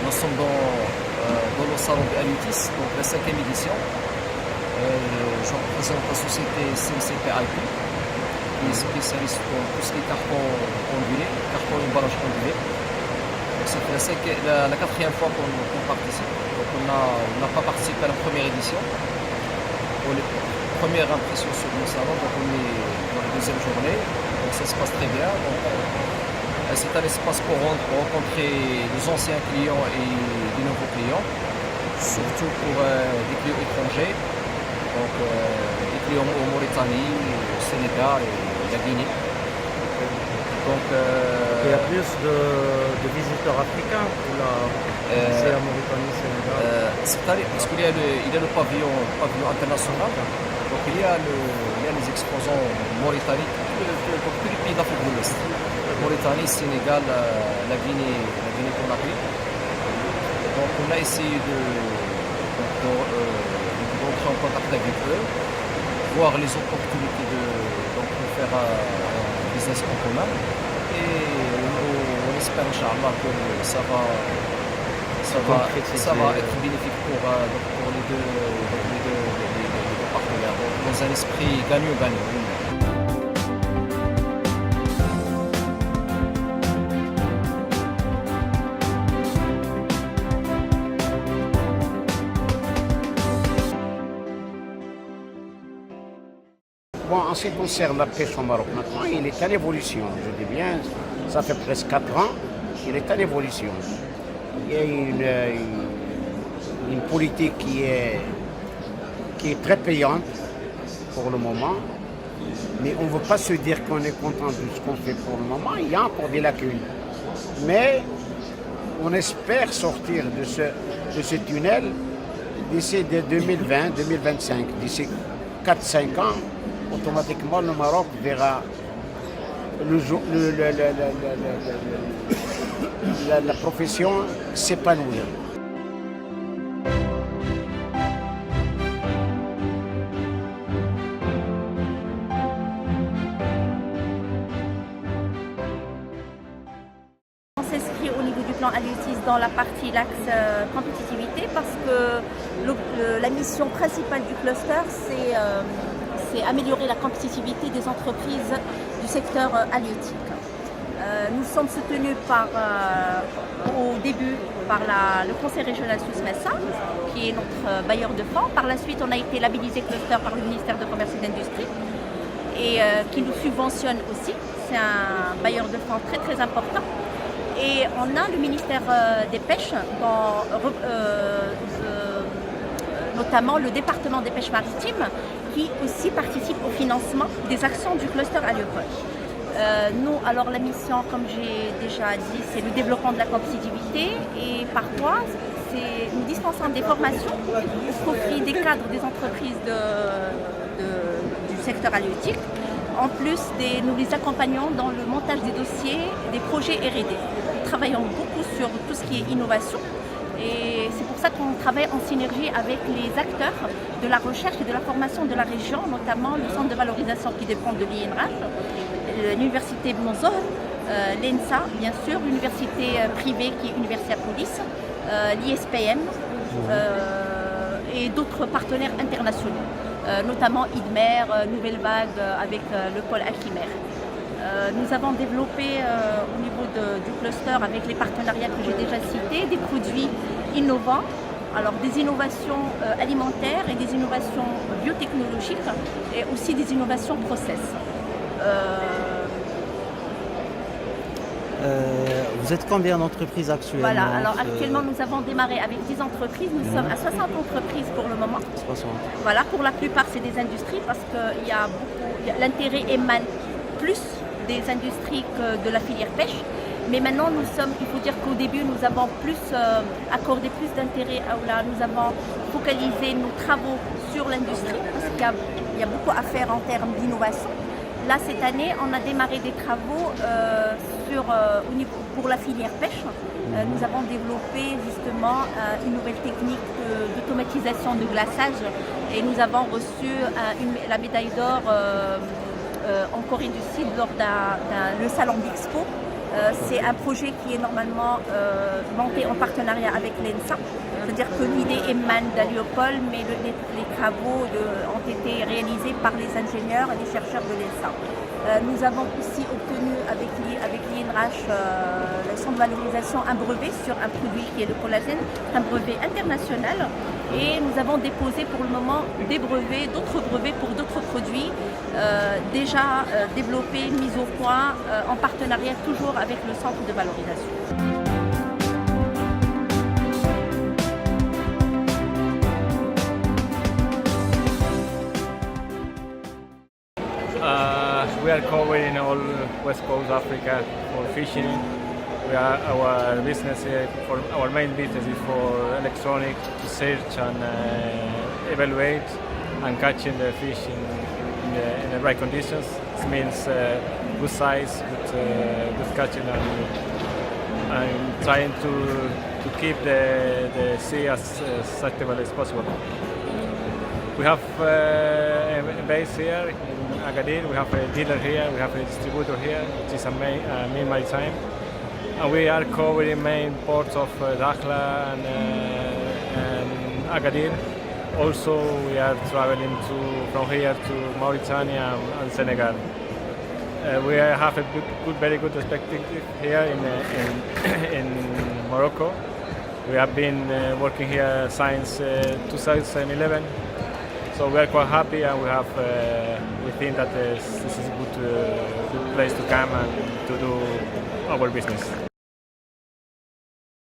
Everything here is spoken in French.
nous sommes dans le salon de Alutis, donc la cinquième édition. Je représente la société CMCP IP, qui est spécialiste dans tout ce qui est carton ondulé, carton emballage ondulé. C'est la quatrième fois qu'on participe. Donc on n'a pas participé à la première édition. Pour les premières impressions sur le salon, donc on est dans la deuxième journée. Donc ça se passe très bien. C'est un espace pour rencontrer des anciens clients et des nouveaux clients, surtout pour des clients étrangers, donc des clients en Mauritanie, au Sénégal et la Guinée. Donc, il y a plus de visiteurs africains pour la Mauritanie, Sénégal. Cette année, parce qu'il y a le pavillon international, donc il y a les exposants Mauritanie, tous les pays d'Afrique de l'Ouest. Mauritanie, Sénégal, la Guinée-Conakry. Donc on a essayé d'entrer en contact avec eux, voir les opportunités de faire un business en commun. Et on espère, Inch'Allah, que ça va être bénéfique pour les deux partenaires, dans un esprit gagnant-gagnant. Bon, en ce qui concerne la pêche au Maroc maintenant, il est en évolution. Je dis bien, ça fait presque 4 ans, il est en évolution. Il y a une politique qui est très payante pour le moment, mais on ne veut pas se dire qu'on est content de ce qu'on fait pour le moment. Il y a encore des lacunes. Mais on espère sortir de ce tunnel d'ici 2020-2025, d'ici 4-5 ans. Automatiquement, le Maroc verra la profession s'épanouir. On s'inscrit au niveau du plan Alutis dans la partie l'axe compétitivité parce que la mission principale du cluster, c'est améliorer la compétitivité des entreprises du secteur halieutique. Nous sommes soutenus au début par le Conseil régional Souss-Massa, qui est notre bailleur de fonds. Par la suite, on a été labellisé cluster par le ministère de Commerce et d'Industrie et qui nous subventionne aussi. C'est un bailleur de fonds très très important. Et on a le ministère des Pêches notamment le département des pêches maritimes, qui aussi participe au financement des actions du cluster halieutique. Nous, alors la mission, comme j'ai déjà dit, c'est le développement de la compétitivité et parfois, nous dispensons des formations au profit des cadres des entreprises du secteur halieutique. En plus, nous les accompagnons dans le montage des dossiers, des projets R&D. Nous travaillons beaucoup sur tout ce qui est innovation. Et c'est pour ça qu'on travaille en synergie avec les acteurs de la recherche et de la formation de la région, notamment le centre de valorisation qui dépend de l'INRAF, l'université Bnozor, l'ENSA, bien sûr, l'université privée qui est Universiapolis, l'ISPM et d'autres partenaires internationaux, notamment IDMER, Nouvelle Vague avec le pôle Alchimer. Nous avons développé au niveau du cluster avec les partenariats que j'ai déjà cités, des produits innovants, alors des innovations alimentaires et des innovations biotechnologiques et aussi des innovations process. Vous êtes combien d'entreprises actuellement? Voilà, alors actuellement nous avons démarré avec 10 entreprises, nous sommes à 60 entreprises pour le moment. 60. Voilà, pour la plupart c'est des industries parce que l'intérêt émane plus des industries que de la filière pêche. Mais maintenant, il faut dire qu'au début, nous avons accordé plus d'intérêt, nous avons focalisé nos travaux sur l'industrie parce qu'il y a beaucoup à faire en termes d'innovation. Là, cette année, on a démarré des travaux pour la filière pêche. Nous avons développé justement une nouvelle technique d'automatisation de glaçage et nous avons reçu la médaille d'or en Corée du Sud lors le salon d'Expo C'est un projet qui est normalement monté en partenariat avec l'ENSA. C'est-à-dire que l'idée émane d'Aliopol, mais les travaux ont été réalisés par les ingénieurs et les chercheurs de l'ENSA. Nous avons aussi obtenu avec l'INRAH, le centre de valorisation, un brevet sur un produit qui est le collagène, un brevet international. Et nous avons déposé pour le moment des brevets, d'autres brevets pour d'autres produits déjà développés, mis au point, en partenariat toujours avec le centre de valorisation. We are covering all West Coast Africa for fishing. Our business, our main business is for electronic research and evaluate and catching the fish in the right conditions. It means good size, good catching, and trying to keep the sea as sustainable as possible. We have a base here in Agadir, we have a dealer here, we have a distributor here, which is a main maritime. And we are covering main ports of Dakhla and Agadir. Also, we are traveling from here to Mauritania and Senegal. We have a very good perspective here in Morocco. We have been working here since 2011. So we are quite happy, and we think that this is a good place to come and to do our business.